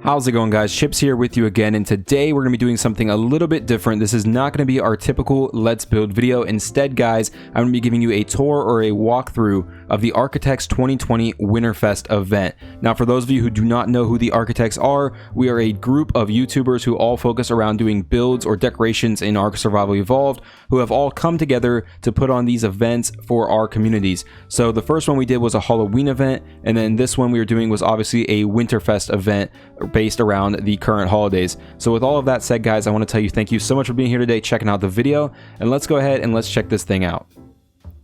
How's it going, guys? Chips here with you again, and today we're going to be doing something a little bit different. This is not going to be our typical Let's Build video. Instead, guys, I'm going to be giving you a tour or a walkthrough of the ARKitects 2020 Winterfest event. Now, for those of you who do not know who the ARKitects are, we are a group of YouTubers who all focus around doing builds or decorations in Ark Survival Evolved, who have all come together to put on these events for our communities. So the first one we did was a Halloween event, and then this one we were doing was obviously a Winterfest event based around the current holidays. So with all of that said, guys, I want to tell you thank you so much for being here today, checking out the video, and let's go ahead and let's check this thing out.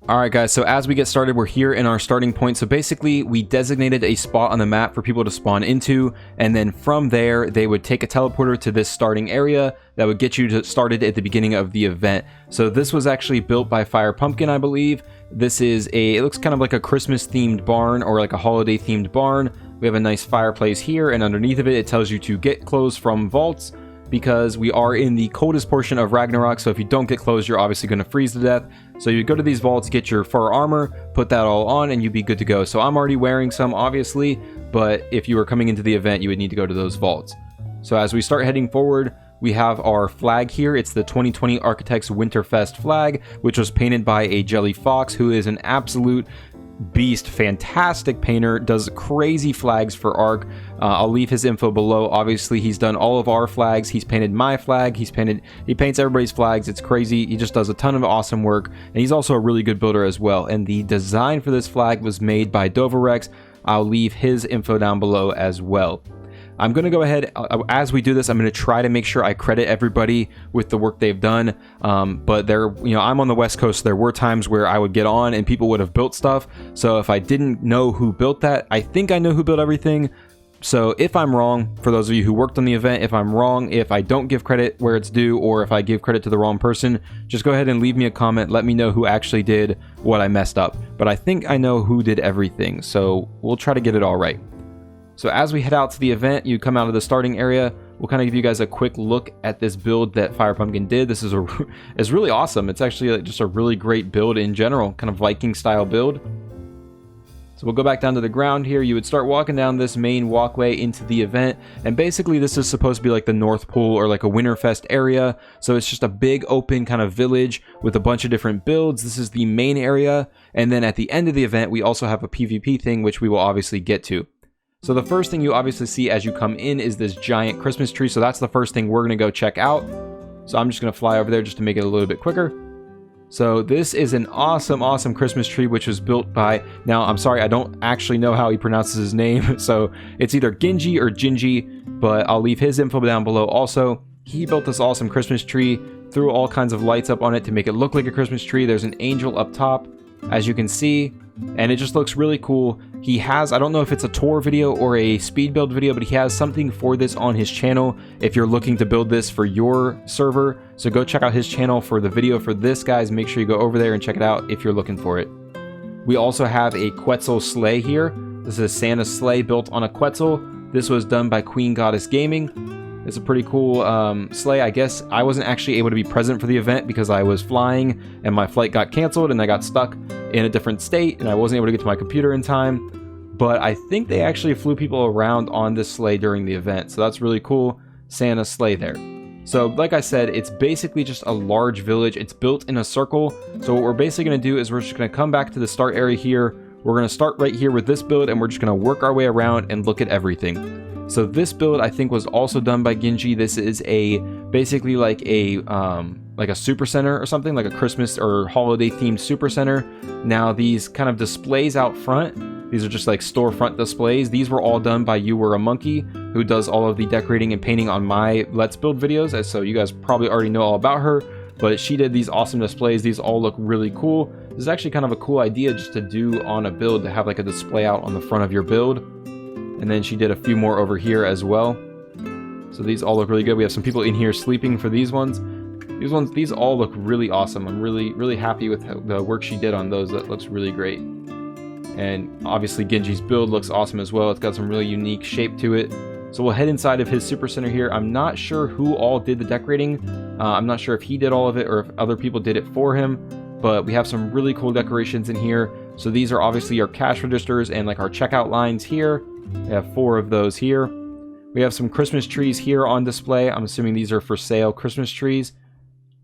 Alright guys, so as we get started, we're here in our starting point. So basically, we designated a spot on the map for people to spawn into, and then from there, they would take a teleporter to this starting area that would get you started at the beginning of the event. So this was actually built by Fire Pumpkin, I believe. This is it looks kind of like a Christmas themed barn or like a holiday themed barn. We have a nice fireplace here, and underneath of it, it tells you to get clothes from vaults, because we are in the coldest portion of Ragnarok, so if you don't get clothes, you're obviously going to freeze to death. So you go to these vaults, get your fur armor, put that all on, and you'd be good to go. So I'm already wearing some, obviously, but if you were coming into the event, you would need to go to those vaults. So as we start heading forward, we have our flag here. It's the 2020 ARKitects Winterfest flag, which was painted by a Jelly Fox, who is an absolute beast, fantastic painter, does crazy flags for Ark. I'll leave his info below. Obviously, he's done all of our flags. He's painted my flag. He paints everybody's flags. It's crazy. He just does a ton of awesome work, and he's also a really good builder as well. And the design for this flag was made by Dovarex. I'll leave his info down below as well. I'm going to go ahead, as we do this, I'm going to try to make sure I credit everybody with the work they've done. But I'm on the West Coast, so there were times where I would get on and people would have built stuff. So if I didn't know who built that, I think I know who built everything. So if I'm wrong, for those of you who worked on the event, if I'm wrong, if I don't give credit where it's due, or if I give credit to the wrong person, just go ahead and leave me a comment. Let me know who actually did what I messed up. But I think I know who did everything, so we'll try to get it all right. So as we head out to the event, you come out of the starting area. We'll kind of give you guys a quick look at this build that Fire Pumpkin did. This is it's really awesome. It's actually just a really great build in general, kind of Viking style build. So we'll go back down to the ground here. You would start walking down this main walkway into the event, and basically this is supposed to be like the North Pole or like a Winterfest area. So it's just a big open kind of village with a bunch of different builds. This is the main area, and then at the end of the event, we also have a PvP thing, which we will obviously get to. So the first thing you obviously see as you come in is this giant Christmas tree. So that's the first thing we're going to go check out. So I'm just going to fly over there just to make it a little bit quicker. So this is an awesome, awesome Christmas tree, which was built by, now I'm sorry, I don't actually know how he pronounces his name. So it's either Gingy or Gingy, but I'll leave his info down below also. He built this awesome Christmas tree, threw all kinds of lights up on it to make it look like a Christmas tree. There's an angel up top, as you can see, and it just looks really cool. He has, I don't know if it's a tour video or a speed build video, but he has something for this on his channel if you're looking to build this for your server. So go check out his channel for the video for this, guys. Make sure you go over there and check it out if you're looking for it. We also have a Quetzal Sleigh here. This is Santa's sleigh built on a Quetzal. This was done by Queen Goddess Gaming. It's a pretty cool sleigh. I guess I wasn't actually able to be present for the event because I was flying and my flight got canceled and I got stuck in a different state and I wasn't able to get to my computer in time. But I think they actually flew people around on this sleigh during the event. So that's really cool. Santa's sleigh there. So like I said, it's basically just a large village. It's built in a circle. So what we're basically going to do is we're just going to come back to the start area here. We're going to start right here with this build and we're just going to work our way around and look at everything. So this build I think was also done by Gingy. This is basically like a super center or something, like a Christmas or holiday themed super center. Now these kind of displays out front, these are just like storefront displays. These were all done by You Were a Monkey, who does all of the decorating and painting on my Let's Build videos. So you guys probably already know all about her, but she did these awesome displays. These all look really cool. This is actually kind of a cool idea just to do on a build, to have like a display out on the front of your build. And then she did a few more over here as well. So these all look really good. We have some people in here sleeping for these ones. These all look really awesome. I'm really, really happy with the work she did on those. That looks really great. And obviously Genji's build looks awesome as well. It's got some really unique shape to it. So we'll head inside of his super center here. I'm not sure who all did the decorating. I'm not sure if he did all of it or if other people did it for him. But we have some really cool decorations in here. So these are obviously our cash registers and like our checkout lines here. We have 4 of those here. We have some Christmas trees here on display. I'm assuming these are for sale Christmas trees.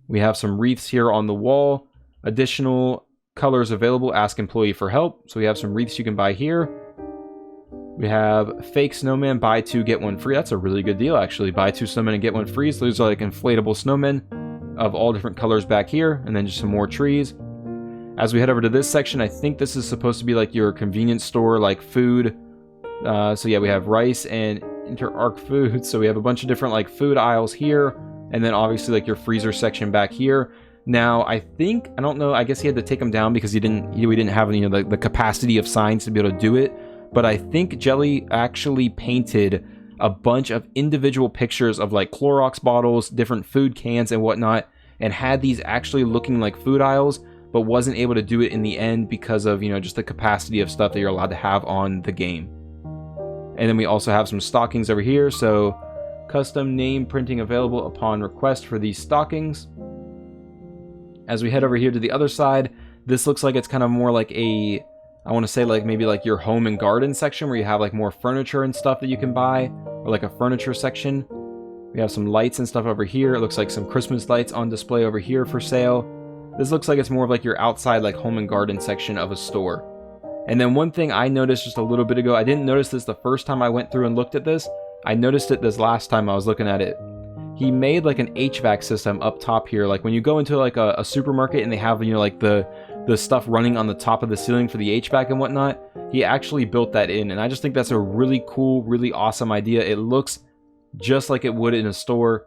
We have some wreaths here on the wall. Additional colors available. Ask employee for help. So we have some wreaths you can buy here. We have fake snowman. Buy 2, get 1 free. That's a really good deal, actually. Buy 2 snowmen and get 1 free. So these are like inflatable snowmen of all different colors back here. And then just some more trees. As we head over to this section, I think this is supposed to be like your convenience store, like food. So yeah, we have rice and Ark food. So we have a bunch of different like food aisles here. And then obviously like your freezer section back here. Now, I don't know, I guess he had to take them down because we didn't have, you know, the capacity of signs to be able to do it. But I think Jelly actually painted a bunch of individual pictures of like Clorox bottles, different food cans and whatnot, and had these actually looking like food aisles, but wasn't able to do it in the end because of, you know, just the capacity of stuff that you're allowed to have on the game. And then we also have some stockings over here. So custom name printing available upon request for these stockings. As we head over here to the other side, this looks like it's kind of more like a, I want to say like maybe like your home and garden section where you have like more furniture and stuff that you can buy, or like a furniture section. We have some lights and stuff over here. It looks like some Christmas lights on display over here for sale. This looks like it's more of like your outside like home and garden section of a store. And then one thing I noticed just a little bit ago, I didn't notice this the first time I went through and looked at this. I noticed it this last time I was looking at it. He made like an HVAC system up top here. Like when you go into like a supermarket and they have, you know, like the stuff running on the top of the ceiling for the HVAC and whatnot, he actually built that in. And I just think that's a really cool, really awesome idea. It looks just like it would in a store.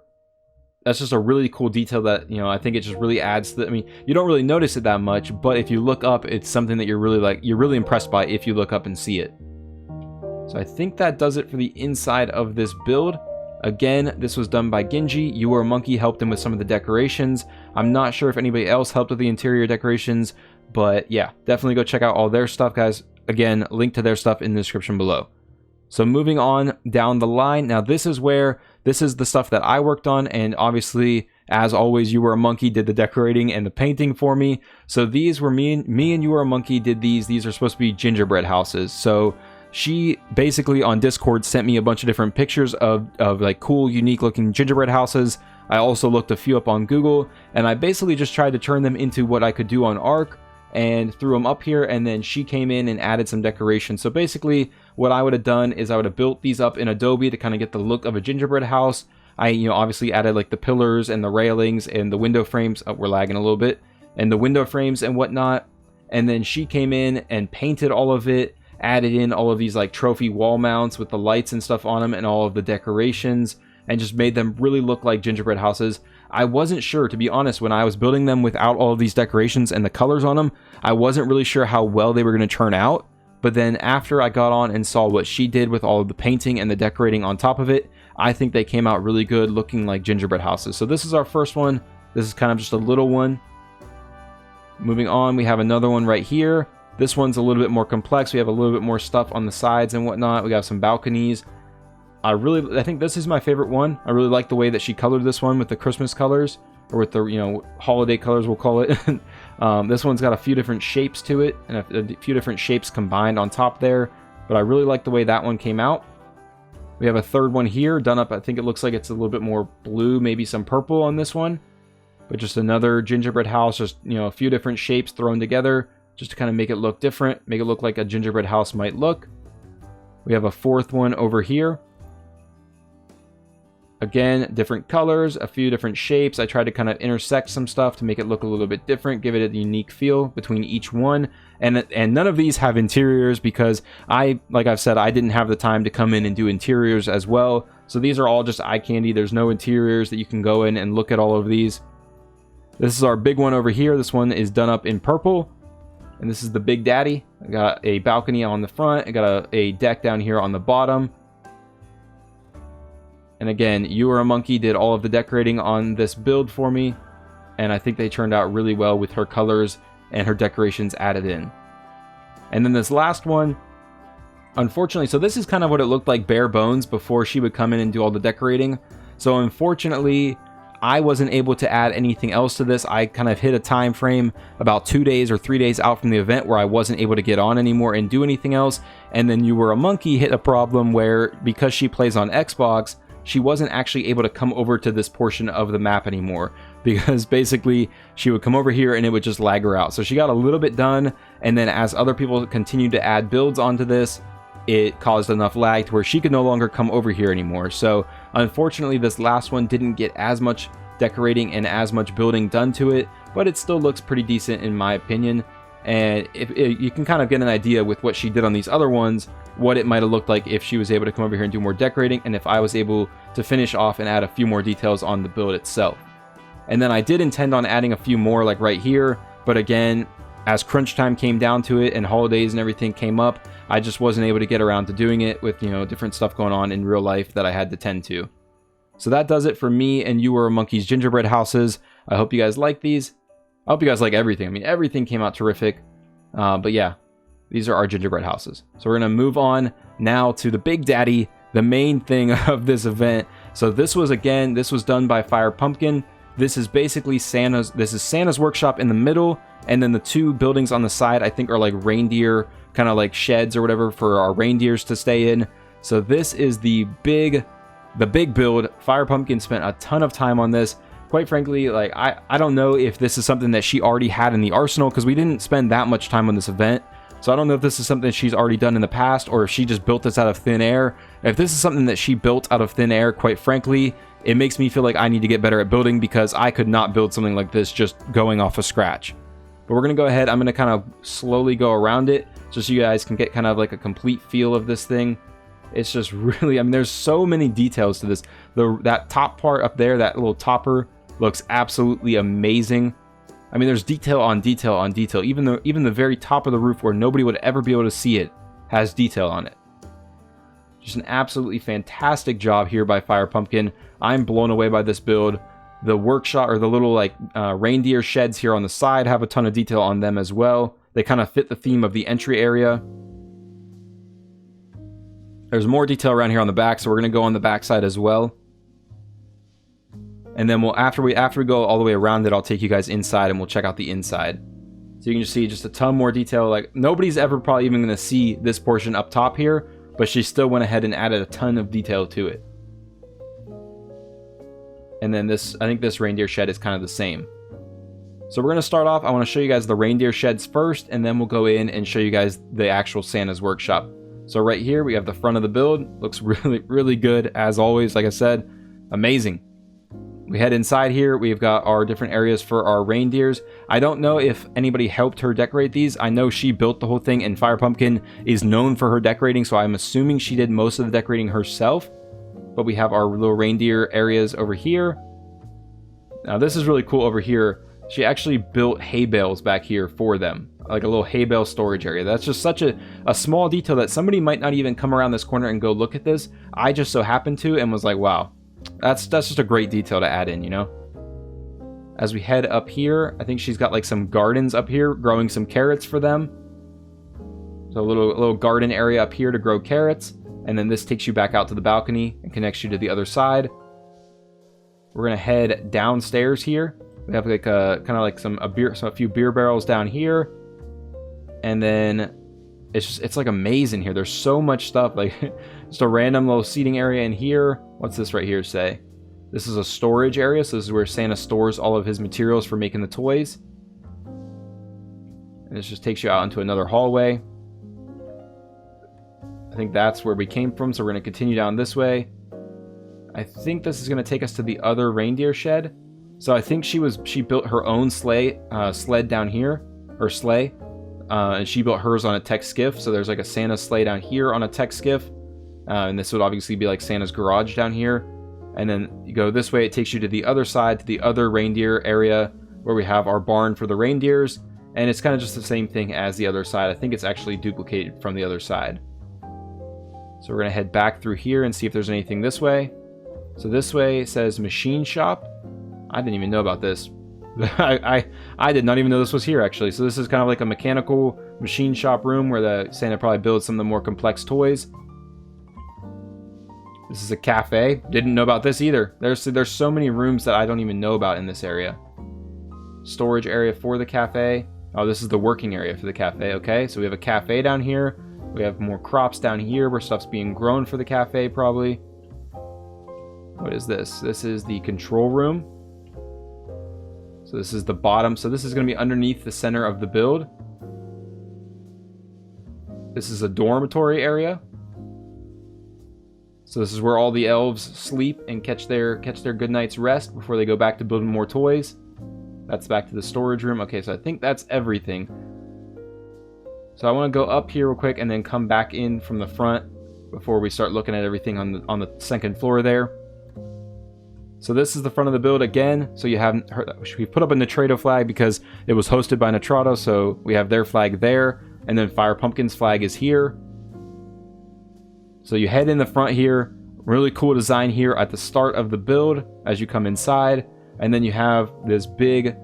That's just a really cool detail that, you know, I think it just really adds to the, I mean, you don't really notice it that much, but if you look up, it's something that you're really impressed by if you look up and see it. So I think that does it for the inside of this build. Again, this was done by Gingy. You Were a Monkey helped him with some of the decorations. I'm not sure if anybody else helped with the interior decorations, but yeah, definitely go check out all their stuff, guys. Again, link to their stuff in the description below. So moving on down the line, now this is the stuff that I worked on, and obviously, as always, You Were a Monkey did the decorating and the painting for me. So these were me and You Were a Monkey did these. These are supposed to be gingerbread houses. So she basically on Discord sent me a bunch of different pictures of like cool, unique looking gingerbread houses. I also looked a few up on Google, and I basically just tried to turn them into what I could do on Ark and threw them up here, and then she came in and added some decoration. So basically what I would have done is I would have built these up in Adobe to kind of get the look of a gingerbread house. I, you know, obviously added like the pillars and the railings and the window frames. Oh, we're lagging a little bit. And the window frames and whatnot. And then she came in and painted all of it, added in all of these like trophy wall mounts with the lights and stuff on them and all of the decorations, and just made them really look like gingerbread houses. I wasn't sure, to be honest, when I was building them without all of these decorations and the colors on them, I wasn't really sure how well they were going to turn out. But then after I got on and saw what she did with all of the painting and the decorating on top of it, I think they came out really good, looking like gingerbread houses. So this is our first one. This is kind of just a little one. Moving on, we have another one right here. This one's a little bit more complex. We have a little bit more stuff on the sides and whatnot. We got some balconies. I think this is my favorite one. I really like the way that she colored this one with the Christmas colors, or with the, you know, holiday colors, we'll call it. This one's got a few different shapes to it, and a few different shapes combined on top there. But I really like the way that one came out. We have a third one here done up. I think it looks like it's a little bit more blue, maybe some purple on this one. But just another gingerbread house, just, you know, a few different shapes thrown together, just to kind of make it look different, make it look like a gingerbread house might look. We have a fourth one over here. Again, different colors, a few different shapes. I tried to kind of intersect some stuff to make it look a little bit different, give it a unique feel between each one. And none of these have interiors because like I've said, I didn't have the time to come in and do interiors as well. So these are all just eye candy. There's no interiors that you can go in and look at all of these. This is our big one over here. This one is done up in purple. And this is the Big Daddy. I got a balcony on the front. I got a deck down here on the bottom. And again, You Were a Monkey did all of the decorating on this build for me. And I think they turned out really well with her colors and her decorations added in. And then this last one, unfortunately, so this is kind of what it looked like bare bones before she would come in and do all the decorating. So unfortunately, I wasn't able to add anything else to this. I kind of hit a time frame about 2 days or 3 days out from the event where I wasn't able to get on anymore and do anything else. And then You Were a Monkey hit a problem where, because she plays on Xbox, she wasn't actually able to come over to this portion of the map anymore, because basically she would come over here and it would just lag her out. So she got a little bit done, and then as other people continued to add builds onto this, it caused enough lag to where she could no longer come over here anymore. So unfortunately, this last one didn't get as much decorating and as much building done to it, but it still looks pretty decent in my opinion. And you can kind of get an idea with what she did on these other ones, what it might have looked like if she was able to come over here and do more decorating, and if I was able to finish off and add a few more details on the build itself. And then I did intend on adding a few more like right here, but again, as crunch time came down to it and holidays and everything came up, I just wasn't able to get around to doing it with, you know, different stuff going on in real life that I had to tend to. So that does it for me and You Were a Monkey's gingerbread houses. I hope you guys like these. I hope you guys like everything. I mean, everything came out terrific. But yeah, these are our gingerbread houses. So we're going to move on now to the big daddy, the main thing of this event. So this was done by Fire Pumpkin. This is basically Santa's workshop in the middle, and then the two buildings on the side I think are like reindeer, kind of like sheds or whatever for our reindeers to stay in. So this is the big build. Fire Pumpkin spent a ton of time on this. Quite frankly, like I don't know if this is something that she already had in the arsenal, because we didn't spend that much time on this event. So I don't know if this is something she's already done in the past, or if she just built this out of thin air. If this is something that she built out of thin air, quite frankly, it makes me feel like I need to get better at building, because I could not build something like this just going off of scratch. But we're going to go ahead. I'm going to kind of slowly go around it just so you guys can get kind of like a complete feel of this thing. It's just really, I mean, there's so many details to this. That top part up there, that little topper, looks absolutely amazing. I mean, there's detail on detail on detail. Even the very top of the roof, where nobody would ever be able to see it, has detail on it. Just an absolutely fantastic job here by Fire Pumpkin. I'm blown away by this build. The workshop, or the little like reindeer sheds here on the side, have a ton of detail on them as well. They kind of fit the theme of the entry area. There's more detail around here on the back, so we're going to go on the back side as well. And then after we go all the way around it, I'll take you guys inside and we'll check out the inside. So you can just see just a ton more detail. Like, nobody's ever probably even going to see this portion up top here, but she still went ahead and added a ton of detail to it. And then I think this reindeer shed is kind of the same. So we're going to start off. I want to show you guys the reindeer sheds first, and then we'll go in and show you guys the actual Santa's workshop. So right here we have the front of the build. Looks really, really good as always. Like I said, amazing. We head inside here. We've got our different areas for our reindeers. I don't know if anybody helped her decorate these. I know she built the whole thing, and Fire Pumpkin is known for her decorating, so I'm assuming she did most of the decorating herself. But we have our little reindeer areas over here. Now this is really cool over here. She actually built hay bales back here for them, like a little hay bale storage area. That's just such a small detail that somebody might not even come around this corner and go look at this. I just so happened to and was like, wow, that's just a great detail to add in, you know? As we head up here, I think she's got like some gardens up here, growing some carrots for them. So a little garden area up here to grow carrots. And then this takes you back out to the balcony and connects you to the other side. We're gonna head downstairs here. We have like a few beer barrels down here, and then it's like a maze in here. There's so much stuff, like just a random little seating area in here. What's this right here say? This is a storage area, so this is where Santa stores all of his materials for making the toys. And this just takes you out into another hallway. I think that's where we came from, so we're going to continue down this way. I think this is going to take us to the other reindeer shed. So I think she built her own sled down here, or sleigh, and she built hers on a tech skiff. So there's like a Santa sleigh down here on a tech skiff, and this would obviously be like Santa's garage down here. And then you go this way, it takes you to the other side, to the other reindeer area, where we have our barn for the reindeers, and it's kind of just the same thing as the other side. I think it's actually duplicated from the other side. So we're gonna head back through here and see if there's anything this way. So this way it says machine shop. I didn't even know about this. I did not even know this was here, actually. So this is kind of like a mechanical machine shop room where the Santa probably builds some of the more complex toys. This is a cafe. Didn't know about this either. There's so many rooms that I don't even know about in this area. Storage area for the cafe. Oh, this is the working area for the cafe. Okay, so we have a cafe down here. We have more crops down here where stuff's being grown for the cafe probably. What is this? This is the control room. So this is the bottom. So this is going to be underneath the center of the build. This is a dormitory area. So this is where all the elves sleep and catch their good night's rest before they go back to building more toys. That's back to the storage room. Okay, so I think that's everything. So I want to go up here real quick and then come back in from the front before we start looking at everything on the second floor there. So this is the front of the build again. So you haven't heard, we put up a Nitrado flag because it was hosted by Nitrado, so we have their flag there, and then Fire Pumpkin's flag is here. So you head in the front here. Really cool design here at the start of the build as you come inside. And then you have this big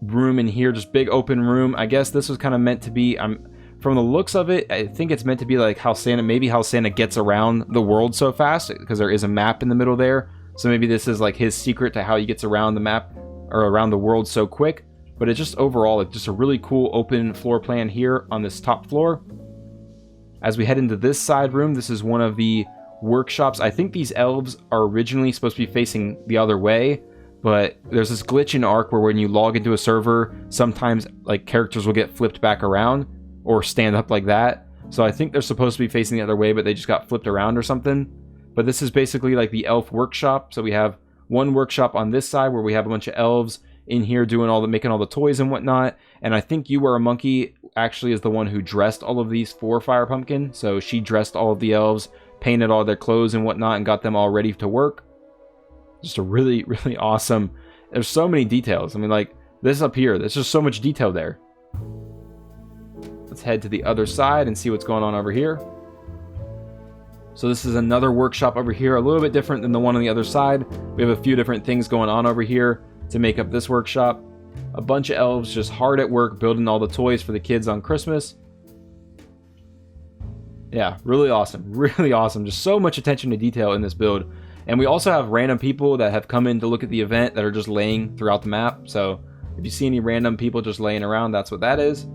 room in here, just big open room. I guess this was kind of meant to be, from the looks of it, I think it's meant to be like how Santa gets around the world so fast, because there is a map in the middle there. So maybe this is like his secret to how he gets around the map or around the world so quick. But it's just overall, it's just a really cool open floor plan here on this top floor. As we head into this side room, this is one of the workshops. I think these elves are originally supposed to be facing the other way, but there's this glitch in Ark where when you log into a server, sometimes like characters will get flipped back around or stand up like that. So I think they're supposed to be facing the other way, but they just got flipped around or something. But this is basically like the elf workshop. So we have one workshop on this side where we have a bunch of elves in here doing making all the toys and whatnot. And I think You Were a Monkey actually is the one who dressed all of these for Fire Pumpkin. So she dressed all of the elves, painted all their clothes and whatnot, and got them all ready to work. Just a really, really awesome. There's so many details. I mean, like this up here, there's just so much detail there. Let's head to the other side and see what's going on over here. So this is another workshop over here, a little bit different than the one on the other side. We have a few different things going on over here to make up this workshop. A bunch of elves just hard at work building all the toys for the kids on Christmas. Yeah, really awesome. Really awesome. Just so much attention to detail in this build. And we also have random people that have come in to look at the event that are just laying throughout the map. So if you see any random people just laying around, that's what that is.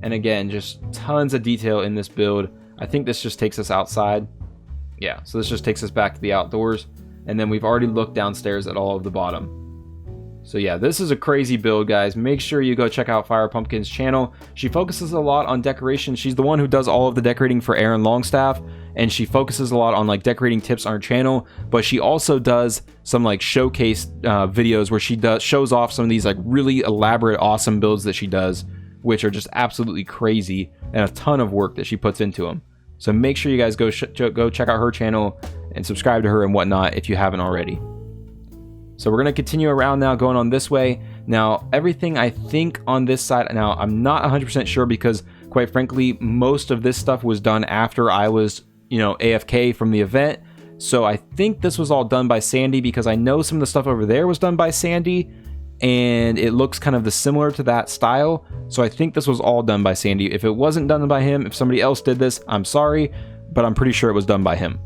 And again, just tons of detail in this build. I think this just takes us outside. Yeah, so this just takes us back to the outdoors. And then we've already looked downstairs at all of the bottom. So yeah, this is a crazy build, guys. Make sure you go check out Fire Pumpkin's channel. She focuses a lot on decoration. She's the one who does all of the decorating for Aaron Longstaff, and she focuses a lot on like decorating tips on her channel. But she also does some like showcase videos where she shows off some of these like really elaborate, awesome builds that she does, which are just absolutely crazy, and a ton of work that she puts into them. So make sure you guys go check out her channel and subscribe to her and whatnot if you haven't already. So we're going to continue around now, going on this way. Now, everything I think on this side, now I'm not 100% sure because quite frankly, most of this stuff was done after I was, AFK from the event. So I think this was all done by Sandy because I know some of the stuff over there was done by Sandy and it looks kind of similar to that style. So I think this was all done by Sandy. If it wasn't done by him, if somebody else did this, I'm sorry, but I'm pretty sure it was done by him.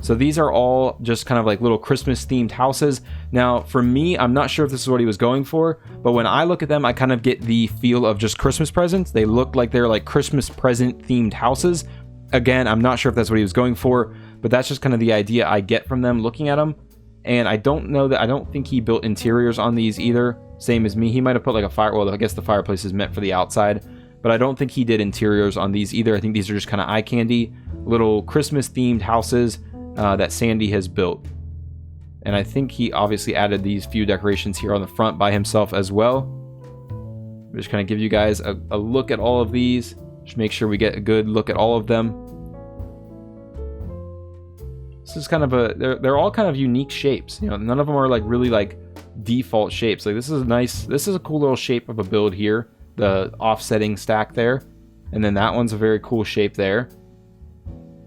So these are all just kind of like little Christmas themed houses. Now for me, I'm not sure if this is what he was going for, but when I look at them, I kind of get the feel of just Christmas presents. They look like they're like Christmas present themed houses. Again, I'm not sure if that's what he was going for, but that's just kind of the idea I get from them looking at them. And I don't think he built interiors on these either. Same as me. He might have put like a fire. Well, I guess the fireplace is meant for the outside, but I don't think he did interiors on these either. I think these are just kind of eye candy little Christmas themed houses that Sandy has built. And I think he obviously added these few decorations here on the front by himself as well. I'm just kind of give you guys a look at all of these. Just make sure we get a good look at all of them. This is kind of they're all kind of unique shapes. None of them are like really like default shapes. Like this is a cool little shape of a build here. The offsetting stack there. And then that one's a very cool shape there.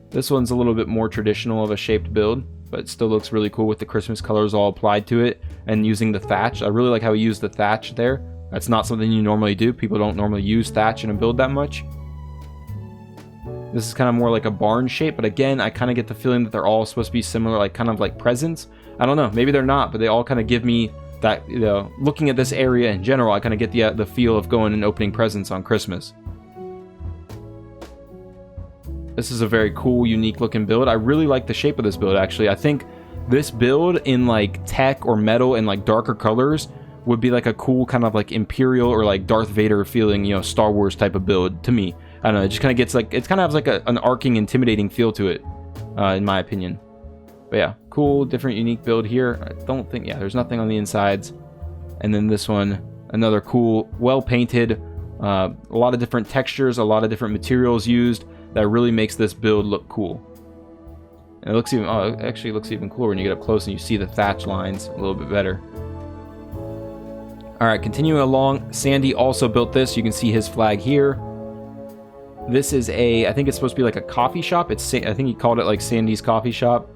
This one's a little bit more traditional of a shaped build, but it still looks really cool with the Christmas colors all applied to it and using the thatch. I really like how he used the thatch there. That's not something you normally do. People don't normally use thatch in a build that much. This is kind of more like a barn shape, but again, I kind of get the feeling that they're all supposed to be similar, like kind of like presents. I don't know, maybe they're not, but they all kind of give me that, you know, looking at this area in general, I kind of get the feel of going and opening presents on Christmas. This is a very cool, unique looking build. I really like the shape of this build, actually. I think this build in like tech or metal and like darker colors would be like a cool kind of like Imperial or like Darth Vader feeling, you know, Star Wars type of build to me. I don't know, it just kind of gets like, it kind of has like an arcing, intimidating feel to it, in my opinion. But yeah, cool, different, unique build here. I don't think, yeah, there's nothing on the insides. And then this one, another cool, well painted, a lot of different textures, a lot of different materials used that really makes this build look cool. And it looks even, oh, it actually looks even cooler when you get up close and you see the thatch lines a little bit better. All right, continuing along, Sandy also built this. You can see his flag here. This is I think it's supposed to be like a coffee shop. I think he called it like Sandy's Coffee Shop.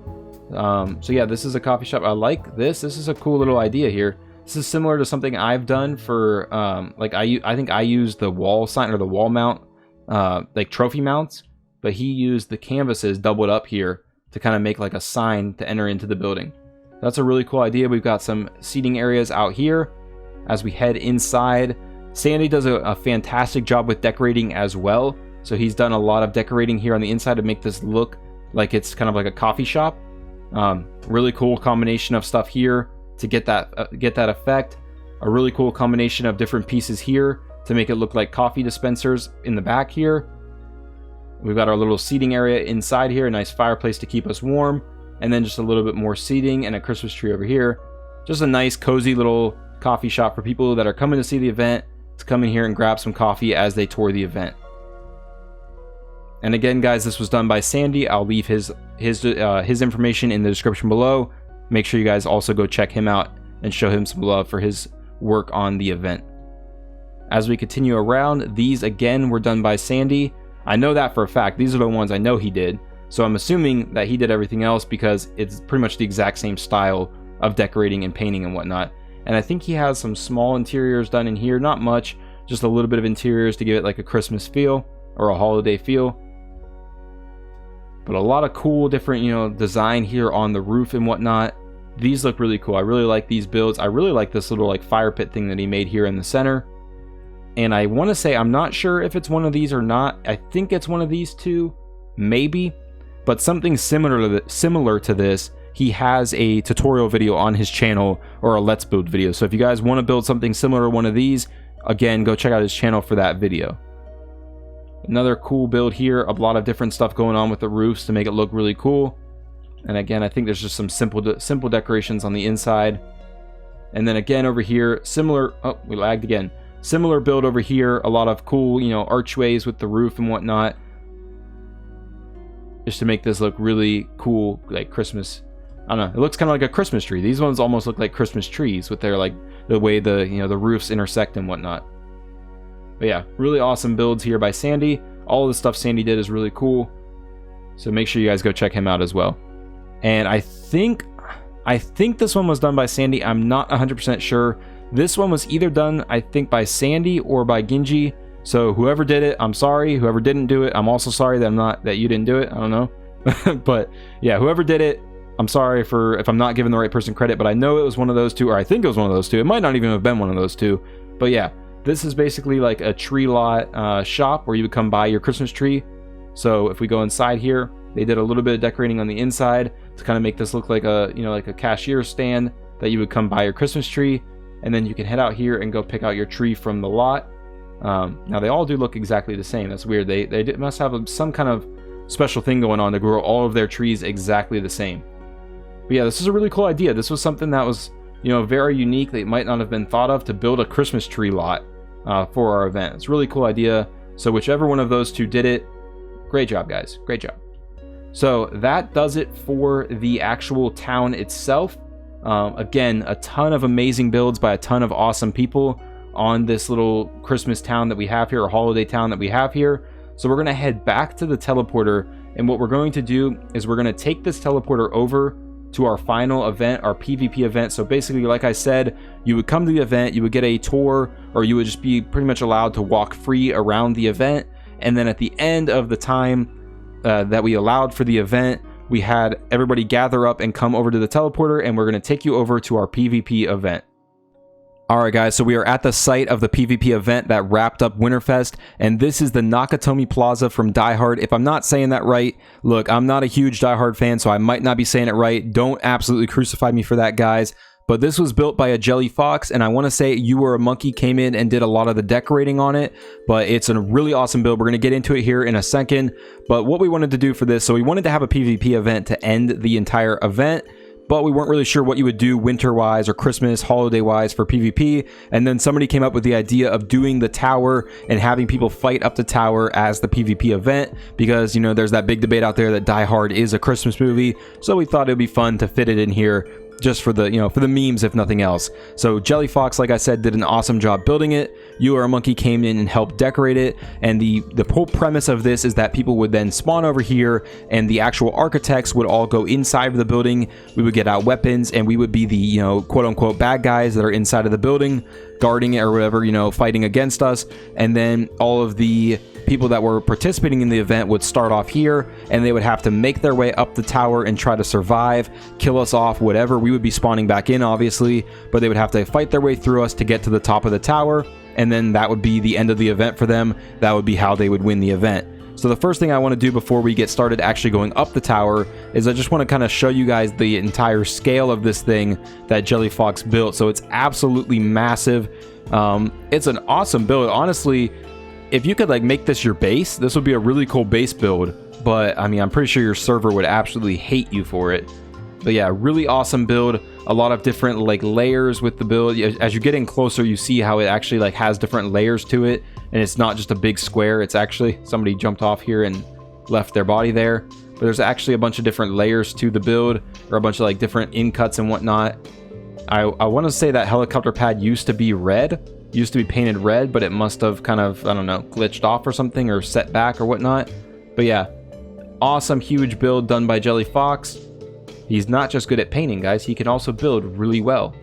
So yeah, this is a coffee shop. I like this. This is a cool little idea here. This is similar to something I've done for, like I think I used the wall sign or the wall mount, like trophy mounts, but he used the canvases doubled up here to kind of make like a sign to enter into the building. That's a really cool idea. We've got some seating areas out here as we head inside. Sandy does a fantastic job with decorating as well. So he's done a lot of decorating here on the inside to make this look like it's kind of like a coffee shop. Really cool combination of stuff here to get that effect. A really cool combination of different pieces here to make it look like coffee dispensers in the back here. We've got our little seating area inside here, a nice fireplace to keep us warm, and then just a little bit more seating and a Christmas tree over here. Just a nice cozy little coffee shop for people that are coming to see the event to come in here and grab some coffee as they tour the event. And again, guys, this was done by Sandy. I'll leave his information in the description below. Make sure you guys also go check him out and show him some love for his work on the event. As we continue around, these again were done by Sandy. I know that for a fact. These are the ones I know he did. So I'm assuming that he did everything else because it's pretty much the exact same style of decorating and painting and whatnot. And I think he has some small interiors done in here. Not much, just a little bit of interiors to give it like a Christmas feel or a holiday feel. But a lot of cool different, you know, design here on the roof and whatnot. These look really cool. I really like these builds. I really like this little like fire pit thing that he made here in the center. And I want to say, I'm not sure if it's one of these or not. I think it's one of these two, maybe. But something similar to this, he has a tutorial video on his channel or a Let's Build video. So if you guys want to build something similar to one of these, again, go check out his channel for that video. Another cool build here, a lot of different stuff going on with the roofs to make it look really cool. And again, I think there's just some simple decorations on the inside. And then again over here, similar, oh, we lagged again. Similar build over here, a lot of cool, you know, archways with the roof and whatnot. Just to make this look really cool, like Christmas. I don't know, it looks kind of like a Christmas tree. These ones almost look like Christmas trees with their, like, the way the, you know, the roofs intersect and whatnot. But yeah, really awesome builds here by Sandy. All of the stuff Sandy did is really cool. So make sure you guys go check him out as well. And I think this one was done by Sandy. I'm not 100% sure. This one was either done, I think, by Sandy or by Gingy. So whoever did it, I'm sorry. Whoever didn't do it, I'm also sorry that you didn't do it. I don't know. But yeah, whoever did it, I'm sorry for if I'm not giving the right person credit, but I know it was one of those two, or I think it was one of those two. It might not even have been one of those two. But yeah, this is basically like a tree lot shop where you would come buy your Christmas tree. So if we go inside here, they did a little bit of decorating on the inside to kind of make this look like a, you know, like a cashier stand that you would come buy your Christmas tree. And then you can head out here and go pick out your tree from the lot. Now they all do look exactly the same. That's weird. They must have some kind of special thing going on to grow all of their trees exactly the same. But yeah, this is a really cool idea. This was something that was, you know, very unique that might not have been thought of, to build a Christmas tree lot for our event. It's a really cool idea. So whichever one of those two did it, great job, guys. Great job. So that does it for the actual town itself. Again, a ton of amazing builds by a ton of awesome people on this little Christmas town that we have here, or holiday town that we have here. So we're going to head back to the teleporter, and what we're going to do is we're going to take this teleporter over to our final event, our PvP event. So basically, like I said, you would come to the event, you would get a tour, or you would just be pretty much allowed to walk free around the event. And then at the end of the time that we allowed for the event, we had everybody gather up and come over to the teleporter, and we're going to take you over to our PvP event. Alright guys, so we are at the site of the PvP event that wrapped up Winterfest, and this is the Nakatomi Plaza from Die Hard. If I'm not saying that right, look, I'm not a huge Die Hard fan, so I might not be saying it right. Don't absolutely crucify me for that, guys. But this was built by a Jelly Fox, and I want to say You Were a Monkey came in and did a lot of the decorating on it, but it's a really awesome build. We're going to get into it here in a second, but what we wanted to do for this, so we wanted to have a PvP event to end the entire event, but we weren't really sure what you would do winter-wise or Christmas, holiday-wise for PvP, and then somebody came up with the idea of doing the tower and having people fight up the tower as the PvP event, because, you know, there's that big debate out there that Die Hard is a Christmas movie, so we thought it would be fun to fit it in here just for the, you know, for the memes, if nothing else. So Jelly Fox, like I said, did an awesome job building it. You Are a Monkey came in and helped decorate it, and the whole premise of this is that people would then spawn over here, and the actual architects would all go inside of the building. We would get out weapons, and we would be the, you know, quote-unquote bad guys that are inside of the building, guarding it or whatever, you know, fighting against us. And then all of the people that were participating in the event would start off here, and they would have to make their way up the tower and try to survive, kill us off, whatever. We would be spawning back in, obviously, but they would have to fight their way through us to get to the top of the tower, and then that would be the end of the event for them. That would be how they would win the event. So the first thing I want to do before we get started actually going up the tower is I just want to kind of show you guys the entire scale of this thing that Jelly Fox built. So it's absolutely massive. It's an awesome build. Honestly, if you could like make this your base, this would be a really cool base build. But I mean, I'm pretty sure your server would absolutely hate you for it. But yeah, really awesome build. A lot of different like layers with the build. As you get in closer, you see how it actually like has different layers to it, and it's not just a big square. It's actually, somebody jumped off here and left their body there, but there's actually a bunch of different layers to the build, or a bunch of like different in cuts and whatnot. I want to say that helicopter pad used to be red, used to be painted red, but it must have kind of, I don't know, glitched off or something, or set back or whatnot. But yeah, awesome huge build done by Jelly Fox. He's not just good at painting, guys, he can also build really well.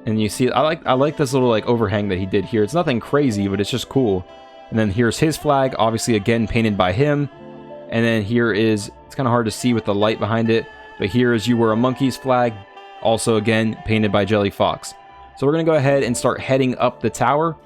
And you see, I like this little like overhang that he did here. It's nothing crazy, but it's just cool. And then here's his flag, obviously again painted by him. And then here is, it's kind of hard to see with the light behind it, but here is You Were a Monkey's flag, also again painted by Jelly Fox. So we're gonna go ahead and start heading up the tower.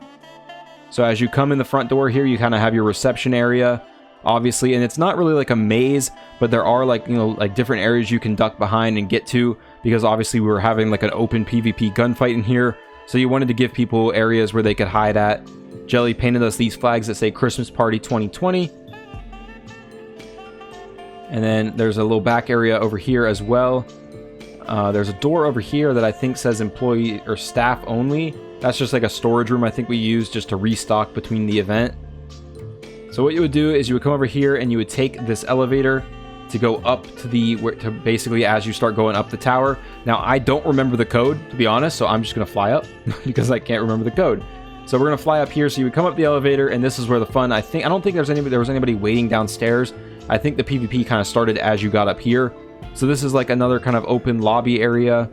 So as you come in the front door here, you kind of have your reception area, obviously, and it's not really like a maze, but there are like, you know, like different areas you can duck behind and get to, because obviously we were having like an open PvP gunfight in here, so you wanted to give people areas where they could hide at. Jelly painted us these flags that say Christmas Party 2020. And then there's a little back area over here as well. There's a door over here that I think says employee or staff only. That's just like a storage room I think we use just to restock between the event. So what you would do is you would come over here and you would take this elevator to go up to the, to basically as you start going up the tower. Now I don't remember the code, to be honest, so I'm just gonna fly up because I can't remember the code. So we're gonna fly up here. So you would come up the elevator, and this is where the fun, I don't think there was anybody waiting downstairs. I think the PvP kind of started as you got up here. So this is like another kind of open lobby area.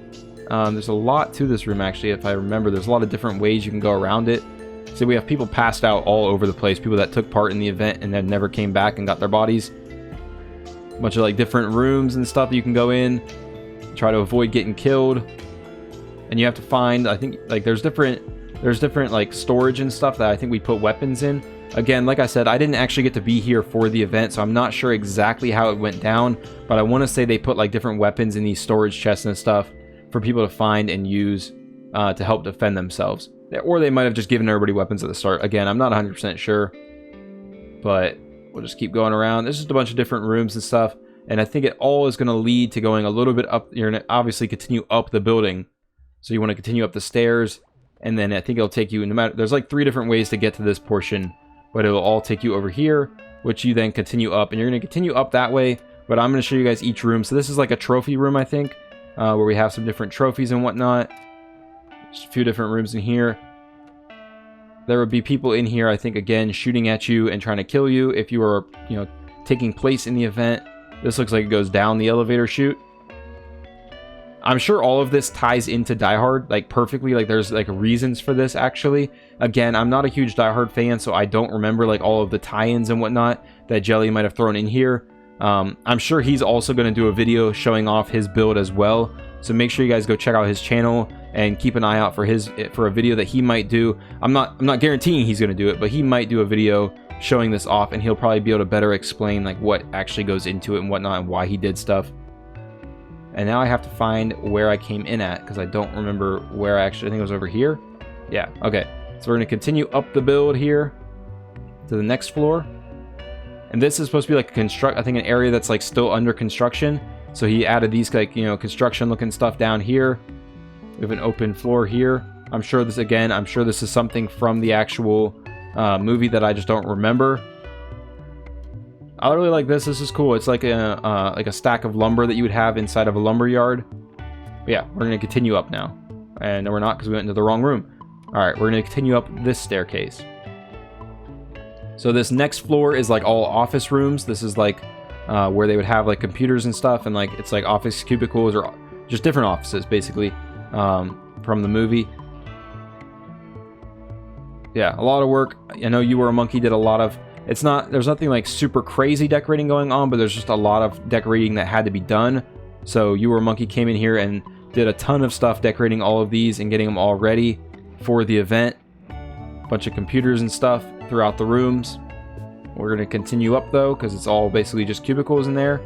There's a lot to this room actually, if I remember. There's a lot of different ways you can go around it. So we have people passed out all over the place, people that took part in the event and then never came back and got their bodies. A bunch of like different rooms and stuff you can go in, try to avoid getting killed. And you have to find, I think like there's different like storage and stuff that I think we put weapons in. Again, like I said, I didn't actually get to be here for the event, so I'm not sure exactly how it went down, but I want to say they put like different weapons in these storage chests and stuff for people to find and use to help defend themselves. Or they might have just given everybody weapons at the start. Again, I'm not 100% sure, but we'll just keep going around. There's just a bunch of different rooms and stuff, and I think it all is going to lead to going a little bit up. You're going to obviously continue up the building, so you want to continue up the stairs, and then I think it'll take you, no matter, there's like 3 different ways to get to this portion, but it'll all take you over here, which you then continue up, and you're going to continue up that way, but I'm going to show you guys each room. So this is like a trophy room, I think, where we have some different trophies and whatnot. Just a few different rooms in here. There would be people in here, I think, again, shooting at you and trying to kill you if you were, you know, taking place in the event. This looks like it goes down the elevator chute. I'm sure all of this ties into Die Hard like perfectly. Like there's like reasons for this actually. Again, I'm not a huge Die Hard fan, so I don't remember like all of the tie-ins and whatnot that Jelly might have thrown in here. I'm sure he's also going to do a video showing off his build as well. So make sure you guys go check out his channel and keep an eye out for a video that he might do. I'm not guaranteeing he's going to do it, but he might do a video showing this off, and he'll probably be able to better explain like what actually goes into it and whatnot and why he did stuff. And now I have to find where I came in at, because I don't remember where I think it was over here. Yeah, okay. So we're going to continue up the build here to the next floor. And this is supposed to be like I think an area that's like still under construction. So he added these like, you know, construction looking stuff down here. We have an open floor here. I'm sure this is something from the actual movie that I just don't remember. I really like this. This is cool. It's like a stack of lumber that you would have inside of a lumber yard. But yeah, we're gonna continue up now. And no, we're not, because we went into the wrong room. All right, we're gonna continue up this staircase. So this next floor is like all office rooms. This is like where they would have like computers and stuff, and like it's like office cubicles or just different offices basically from the movie. Yeah, a lot of work. I know You Were a Monkey did a lot of, there's nothing like super crazy decorating going on, but there's just a lot of decorating that had to be done. So You Were a Monkey came in here and did a ton of stuff decorating all of these and getting them all ready for the event. Bunch of computers and stuff throughout the rooms. We're going to continue up though, because it's all basically just cubicles in there.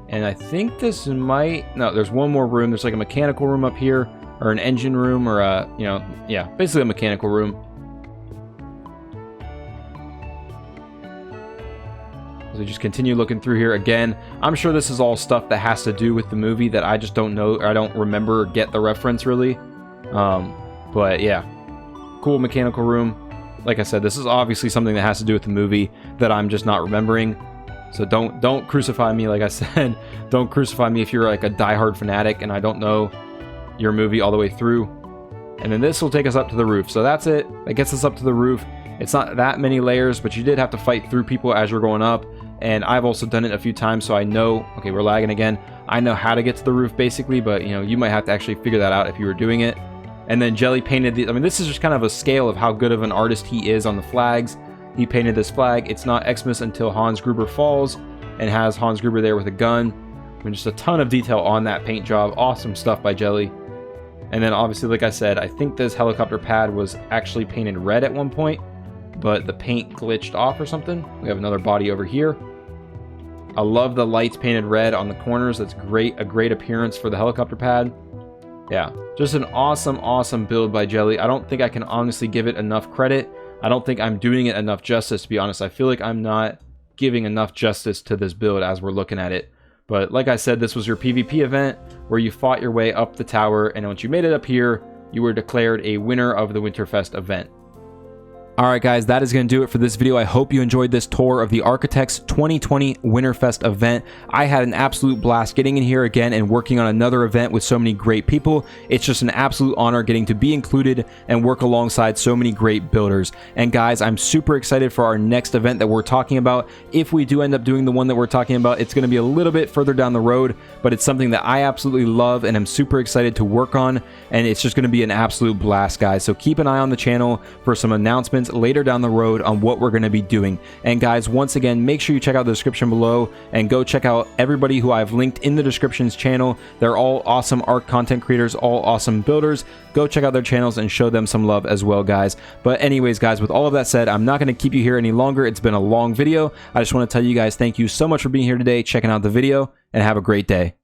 And I think this might, no, there's one more room. There's like a mechanical room up here, or an engine room, or a, you know, yeah, basically a mechanical room. So just continue looking through here. Again, I'm sure this is all stuff that has to do with the movie that I just don't know, or I don't remember or get the reference really. But yeah, cool mechanical room. Like I said, this is obviously something that has to do with the movie that I'm just not remembering. So don't crucify me. Like I said, don't crucify me if you're like a diehard fanatic and I don't know your movie all the way through. And then this will take us up to the roof. So that's it. That gets us up to the roof. It's not that many layers, but you did have to fight through people as you're going up. And I've also done it a few times, so I know, okay, we're lagging again. I know how to get to the roof basically, but you know, you might have to actually figure that out if you were doing it. And then Jelly painted the, I mean, this is just kind of a scale of how good of an artist he is on the flags. He painted this flag. It's not Xmas until Hans Gruber falls, and has Hans Gruber there with a gun. I mean, just a ton of detail on that paint job. Awesome stuff by Jelly. And then obviously, like I said, I think this helicopter pad was actually painted red at one point, but the paint glitched off or something. We have another body over here. I love the lights painted red on the corners. That's great, a great appearance for the helicopter pad. Yeah, just an awesome build by Jelly. I don't think I can honestly give it enough credit. I don't think I'm doing it enough justice, to be honest. I feel like I'm not giving enough justice to this build as we're looking at it. But like I said, this was your PvP event where you fought your way up the tower, and once you made it up here, you were declared a winner of the Winterfest event. Alright guys, that is going to do it for this video. I hope you enjoyed this tour of the ARKitects 2020 Winterfest event. I had an absolute blast getting in here again and working on another event with so many great people. It's just an absolute honor getting to be included and work alongside so many great builders. And guys, I'm super excited for our next event that we're talking about. If we do end up doing the one that we're talking about, it's going to be a little bit further down the road, but it's something that I absolutely love and I'm super excited to work on, and it's just going to be an absolute blast, guys. So keep an eye on the channel for some announcements later down the road on what we're going to be doing. And guys, once again, make sure you check out the description below and go check out everybody who I've linked in the description's channel. They're all awesome Ark content creators, all awesome builders. Go check out their channels and show them some love as well, guys. But anyways, guys, with all of that said, I'm not going to keep you here any longer. It's been a long video. I just want to tell you guys thank you so much for being here today, checking out the video, and have a great day.